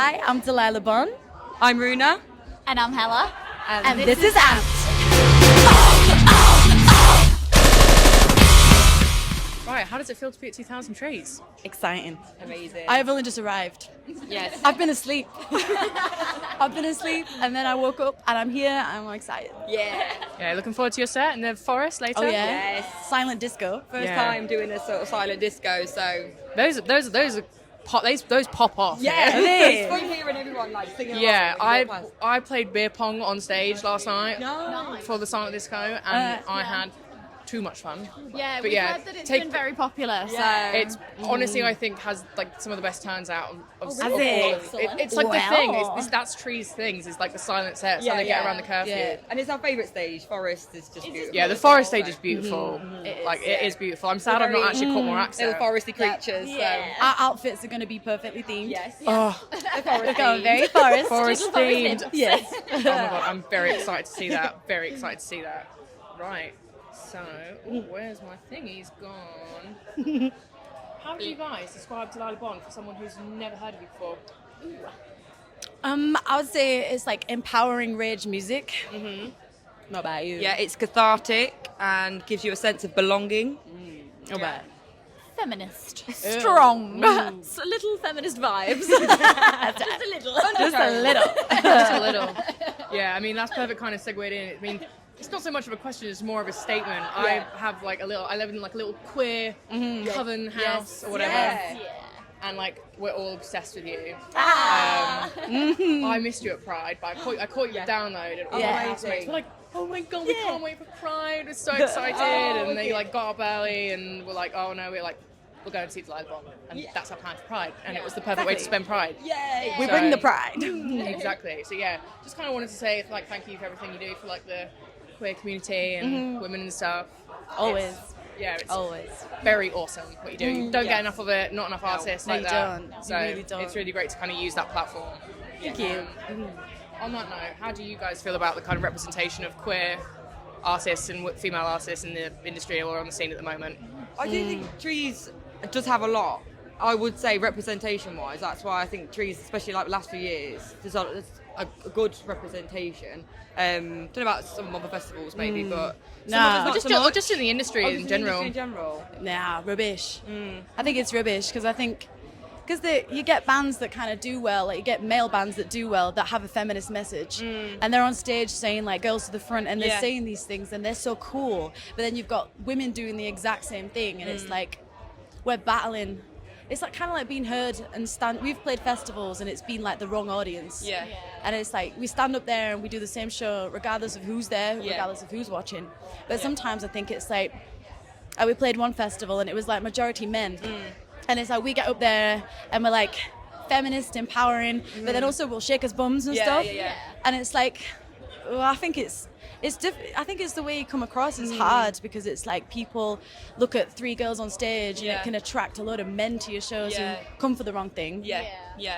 Hi, I'm Delilah Bon. I'm Runa. And I'm Hella. And this is Amped. Right, how does it feel to be at 2000 Trees? Exciting. Amazing. I have only just arrived. Yes. I've been asleep. I've been asleep and then I woke up and I'm here and I'm excited. Yeah. Yeah, looking forward to your set in the forest later. Oh yeah? Yes. Silent disco. First time doing a sort of silent disco, so Those pop off. yeah, Really? it's fun hearing everyone like singing. Yeah, along when you walk past. I played beer pong on stage last night Nice. for the silent disco, and I had too much fun. Yeah, But we've yeah, heard that it's take- been very popular. Yeah. So It's honestly, I think, has like some of the best turns out of Has all it? of it. It's like the Wow. thing. That's Trees things. It's like the silent sets. Yeah, how they get yeah. around the curfew. Yeah. And it's our favourite stage. Forest is just beautiful. Yeah, the forest stage is beautiful. It It is beautiful. I'm sad I've not actually caught more access. Little foresty creatures. Yeah. Our outfits are going to be perfectly themed. So yes. Oh, The forest We're going theme. very forest. forest themed. Yes. Oh my god, I'm very excited to see that. Very excited to see that. Right. So, where's my thing? He's gone. How do you guys describe Delilah Bon for someone who's never heard of you before? I would say it's like empowering rage music. Mm-hmm. Not about you. Yeah, it's cathartic and gives you a sense of belonging. Not bad. feminist, strong, so little feminist vibes. Just a little. Just a little. Just a little. Yeah, I mean, that's perfect kind of segued in. I mean, it's not so much of a question, it's more of a statement. I have like I live in like a little queer coven house or whatever. Yeah. And like we're all obsessed with you. Ah. I missed you at Pride, but I caught you download and all Yeah. my housemates were like, "Oh my god, we can't wait for Pride! We're so excited!" And they like got up early and were like, "Oh no, we're going to see Delilah Bon," and that's our plan for Pride. And it was the perfect way to spend Pride. Yay! We So- bring the pride. Exactly. So yeah, just kind of wanted to say like thank you for everything you do for like the queer community and women and stuff. Always. It's Always. very awesome what you do. You don't get enough of it, not enough artists No, like you that. don't. You So really don't. it's really great to kind of use that platform. Thank you. On that note, how do you guys feel about the kind of representation of queer artists and female artists in the industry or on the scene at the moment? I do think Trees does have a lot. I would say representation-wise, that's why I think Trees, especially like the last few years, there's a good representation. Don't know about some other festivals maybe, but Nah. not Just, so much. just in the industry Oh, in just in the general. industry in general. Nah, rubbish. I think it's rubbish because you get bands that kind of do well, like you get male bands that do well that have a feminist message, and they're on stage saying like girls to the front, and they're Yeah. saying these things, and they're so cool. But then you've got women doing the exact same thing, and it's like we're battling. It's like kind of like being heard and stand. We've played festivals and it's been like the wrong audience. Yeah. And it's like we stand up there and we do the same show regardless of who's there, Yeah. regardless of who's watching. But sometimes I think it's like we played one festival and it was like majority men. And it's like we get up there and we're like feminist, empowering, but then also we'll shake us bums and Yeah, stuff. yeah. And it's like, well, I think I think it's the way you come across is hard because it's like people look at three girls on stage and Yeah. it can attract a lot of men to your shows Yeah. who come for the wrong thing. Yeah.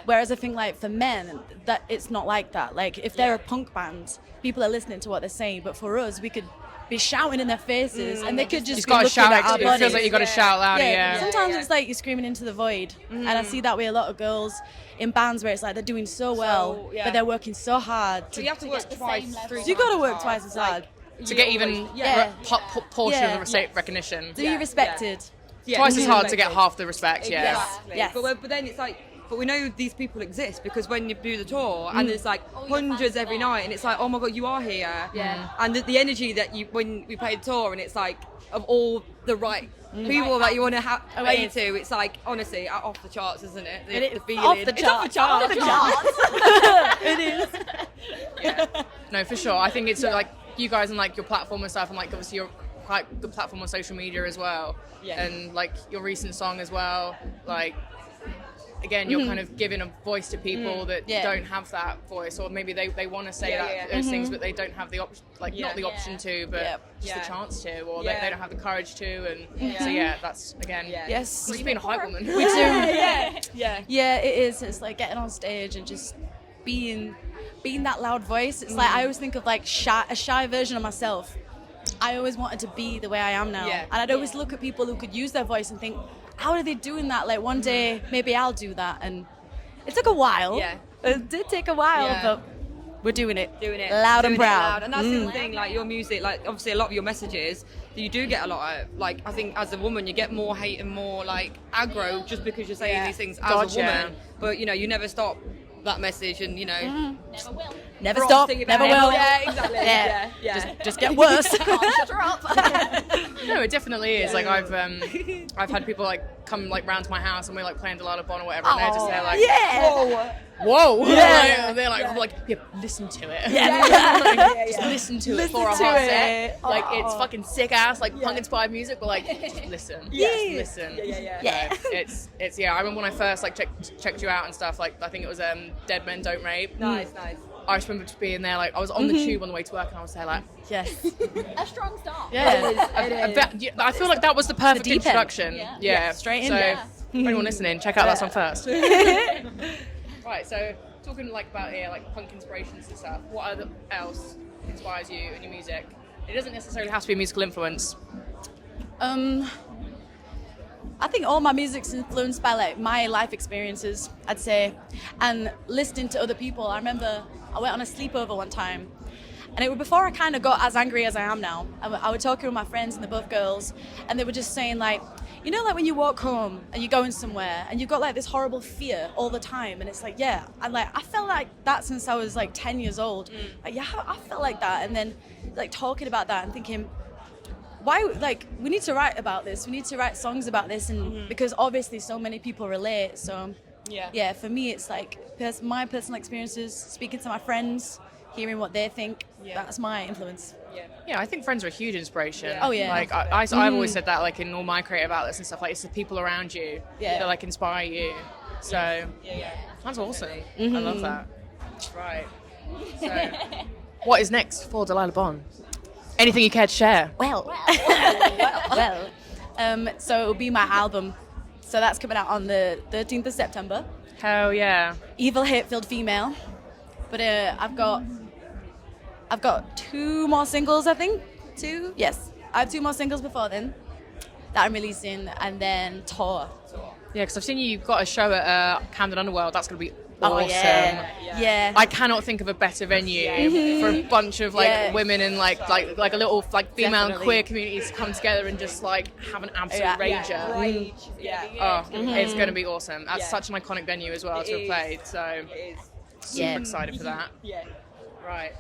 Whereas I think like for men, that it's not like that. Like if they're a punk band, people are listening to what they're saying. But for us, we could be shouting in their faces and they could just You've be got to looking shout at our it bodies. feels like you've got to shout louder, yeah. Sometimes it's like you're screaming into the void. And I see that with a lot of girls in bands where it's like they're doing so well, yeah. but they're working so hard. So you have to work get the twice, same level. three So you got to times work hard. twice as hard. To get even Yeah. portion Yeah. of the recognition. To be respected. Yeah, Twice as hard to respected. get half the respect, yeah. Exactly. Yes. But then it's like, but we know these people exist because when you do the tour and there's like hundreds every night and it's like, oh my god, you are here. Yeah. And the energy that when we play the tour and it's like of all the right people that you want to play it to, it's like honestly off the charts, isn't it? The feeling. Off the It's off the charts. charts. It is. No, for sure. I think it's like you guys and like your platform and stuff, and like obviously your quite good platform on social media as well. Yeah. And like your recent song as well. Like again, you're kind of giving a voice to people that Yeah. don't have that voice, or maybe they want to say Yeah, those things, but they don't have the option, like Yeah. not the option to, but Yep. just Yeah. the chance to, or Yeah. they don't have the courage to, and so yeah, that's again. Yeah. Yes. Just being a hype woman. We do. Yeah. Yeah, it is. It's like getting on stage and just being that loud voice. It's like I always think of like a shy version of myself. I always wanted to be the way I am now. Yeah. And I'd always look at people who could use their voice and think, how are they doing that? Like one day maybe I'll do that. And it took a while. Yeah. It did take a while, Yeah. but we're doing it. Doing Loud and it proud. loud. And that's the thing, like your music, like obviously a lot of your messages, you do get a lot of, like, I think as a woman you get more hate and more like aggro just because you're saying these things as Gotcha. a woman. But you know, you never stop that message, and you know, Never Ross stop, thinking never about it. will. Yeah, exactly. Yeah. Yeah. Just get worse. Shut her up. No, it definitely is. Like I've had people like come like round to my house and we're like playing Delilah Bon or whatever, and they're just there like, Yeah. whoa, Yeah. they're like, yeah, listen to it. Yeah. Just listen to it Listen for a to hot it. sec. Like it's Oh. fucking sick ass, like punk inspired music, but like just listen. Just listen. Yeah. So it's yeah. I remember when I first like checked you out and stuff. Like I think it was Dead Men Don't Rape. Nice. I just remember just being there. Like I was on the tube on the way to work, and I was there like, Yes. A strong start. Yeah. I feel like that was the perfect deep end. introduction. Yeah. Straight in So there. for anyone listening, check out that song first. Right. So talking like about like punk inspirations and stuff. What else inspires you in your music? It doesn't necessarily have to be a musical influence. I think all my music's influenced by like my life experiences, I'd say, and listening to other people. I remember I went on a sleepover one time, and it was before I kind of got as angry as I am now. I was talking with my friends, and they're both girls, and they were just saying like, you know, like when you walk home and you're going somewhere and you've got like this horrible fear all the time, and it's like, yeah, I felt like that since I was like 10 years old. Like, yeah, I felt like that, and then like talking about that and thinking, why, like, we need to write about this, we need to write songs about this, and because obviously so many people relate. So yeah, for me it's like my personal experiences, speaking to my friends, hearing what they think. That's my influence. Yeah, I think friends are a huge inspiration. Oh, yeah. Like I've always said that, like in all my creative outlets and stuff. Like it's the people around you that like inspire you. So that's awesome. I love that. Right. So, what is next for Delilah Bon? Anything you care to share? Well, so it'll be my album. So that's coming out on the 13th of September. Hell yeah. Evil, hate-filled female. But I've got 2 more singles, I think. 2? Yes. I have 2 more singles before then that I'm releasing, and then tour. Yeah, because I've seen you've got a show at Camden Underworld. That's going to be awesome. Yeah. I cannot think of a better venue for a bunch of like women and like a little like female and Definitely. queer communities to come together and just like have an absolute rager. Rage. Oh, it's going to be awesome. That's such an iconic venue as well to have played. So super excited for that. Right.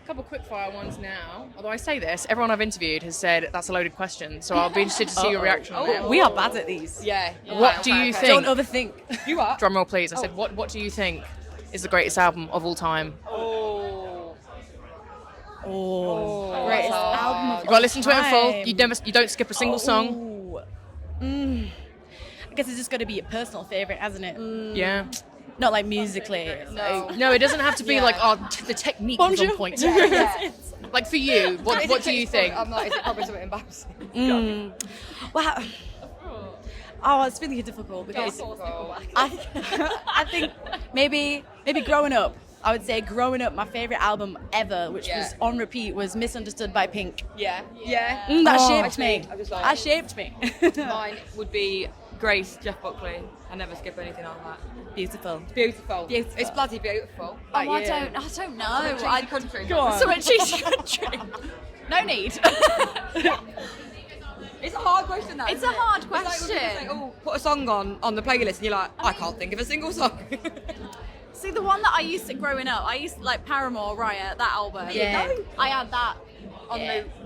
A couple quick fire ones now. Although I say this, everyone I've interviewed has said that's a loaded question. So I'll be interested to see your reaction on it. We are bad at these. What do you think? Don't overthink. You are. Drum roll, please. I said, what do you think is the greatest album of all time? Greatest album of You got to listen to it in full. time. You don't skip a single song. I guess it's just got to be a personal favorite, hasn't it? Yeah. Not like musically. No, it doesn't have to be like the technique was on point. Like for you, what do you think? I'm like, is it probably something embarrassing? Wow. Oh, it's really difficult because I think maybe growing up, I would say growing up, my favorite album ever, which was on repeat, was Misunderstood by Pink. Yeah. That shaped me. I just like That shaped me. Mine would be Grace, Jeff Buckley. I never skip anything on that. Beautiful. Beautiful. Beautiful. It's bloody beautiful. Oh, I don't know. Cheesy country. Go on. So much cheesy country. No need. It's a hard question, though. It's a hard It's like when people question. say, oh, put a song on the playlist, and you're like, I can't think of a single song. See, the one that I used to growing up, I used to like Paramore, Riot, that album. Yeah. I had that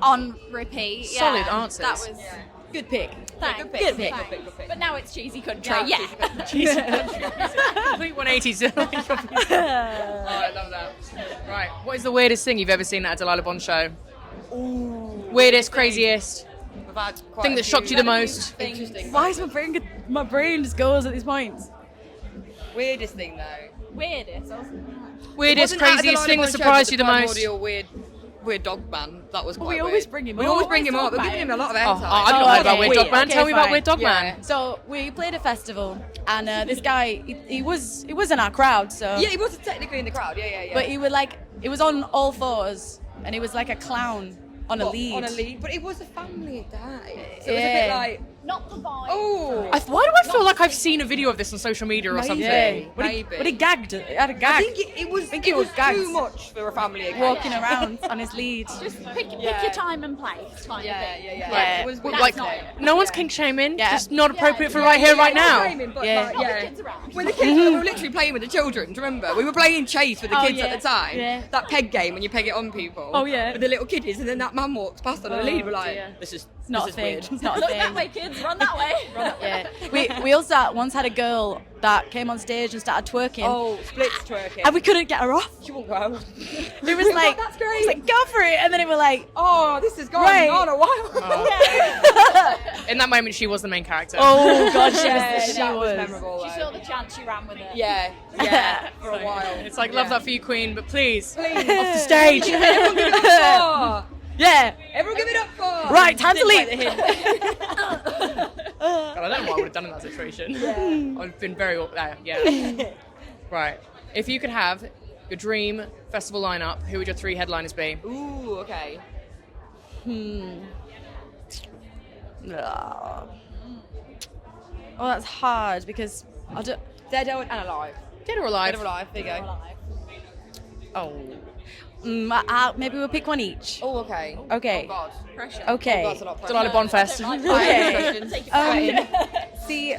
on repeat. Yeah. Solid answers. That was Good pick. thanks. Good pick, Good pick. good pick, good pick. But now it's cheesy country. Now Yeah. it's cheesy Complete 180s. Oh, I love that. Right. What is the weirdest thing you've ever seen at a Delilah Bon show? Weirdest, craziest We've had quite thing a that few shocked you the most? Interesting. Why is my brain just goes at these points? Weirdest thing, though. Weirdest. Weirdest, Wasn't at a craziest Delilah thing Bon that show, surprised but you the primordial most? Weird dog man. That was quite we weird. always bring him We up. always bring him Always up. We're talk giving him a about lot of Oh, airtime. I've not heard about okay. Weird Dog Man. Okay, Tell me about fine. Weird Dog Yeah. Man. So we played a festival, and this guy, he was in our crowd. So Yeah, he wasn't technically in the crowd. Yeah. but he was on all fours, and he was like a clown on a lead. On a lead, but it was a family day. So it was a Yeah. bit like Not the vibe. Oh, Why do I feel like I've seen a video of this on social media or something? Maybe. But he gagged. He had a I gag. think it was gags. too much for a family occasion. Walking around on his lead. Just pick your time and place. Kind of thing. Yeah. It was That's Like, not- no one's king shaming. Yeah. Just not appropriate for right here, right now. Yeah. Not the kids around. When the kids we were literally playing with the children, do you remember? We were playing chase with the kids yeah. at the time. Yeah. That peg game when you peg it on people. Oh, yeah. With the little kiddies, and then that man walks past on the lead. We're like, dear. this is It's not a this is thing. weird. It's not a Look thing. that way, kids. Run that way. Yeah. We also once had a girl that came on stage and started twerking. Oh, splits twerking. And we couldn't get her off. She won't go. It was like, that's great. It was like, go for it. And then it was like, Oh, this has gone Right. on a while. In that moment, she was the main character. oh God, she Yeah, was. She that was was. memorable. She though. saw the chance, she ran with it. Yeah, for a while. It's like, love that for you, Queen, but please, Please. off the stage. Everyone give it up for. Yeah. Everyone give it up for. Right, time to Didn't leave. like the hint. God, I don't know what I would have done in that situation. I've been very, yeah. Right. If you could have your dream festival lineup, who would your 3 headliners be? Ooh, okay. Oh, that's hard because I don't. Dead and alive. Dead or alive? Dead or alive. There you go. Oh. Maybe we'll pick one each. Oh, okay. Okay. Oh God. Pressure. Okay. Oh, God, that's a lot of pressure. Delilah Bon Fest. Okay. See,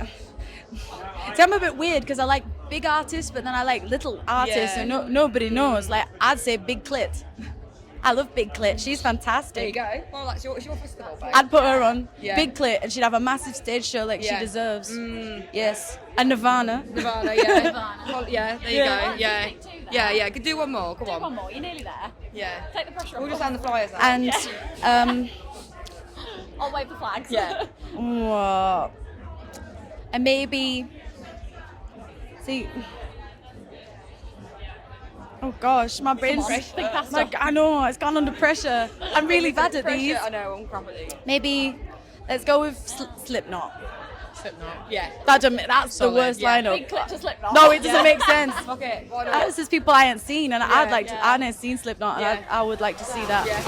I'm a bit weird because I like big artists, but then I like little artists, Yeah. and nobody knows. Like I'd say Big Clit. I love Big Clit. She's fantastic. There you go. Well, that's your festival, babe. I'd put her on Yeah. Big Clit, and she'd have a massive stage show like she Yeah. deserves. Yes, and Nirvana. Nirvana, yeah. Well, yeah, there you Yeah. go. Yeah. Yeah. Could do one more. Come on. One more, you're nearly there. Yeah. Take the pressure We'll off. just hand the flyers out. And I'll wave the flags. Yeah. and maybe see. Oh gosh, my brain's. Think faster. I know it's gone under pressure. I'm really bad at Pressure, these. I know, I'm crap at these. Maybe let's go with Slipknot. Slipknot. Yeah. That's Solid. the worst Yeah. lineup. Big clip to Slipknot. No, it doesn't make sense. Okay, why not? This is people I ain't seen, and I'd like to. yeah. I ain't seen Slipknot, and Yeah. I would like to see that. Yeah.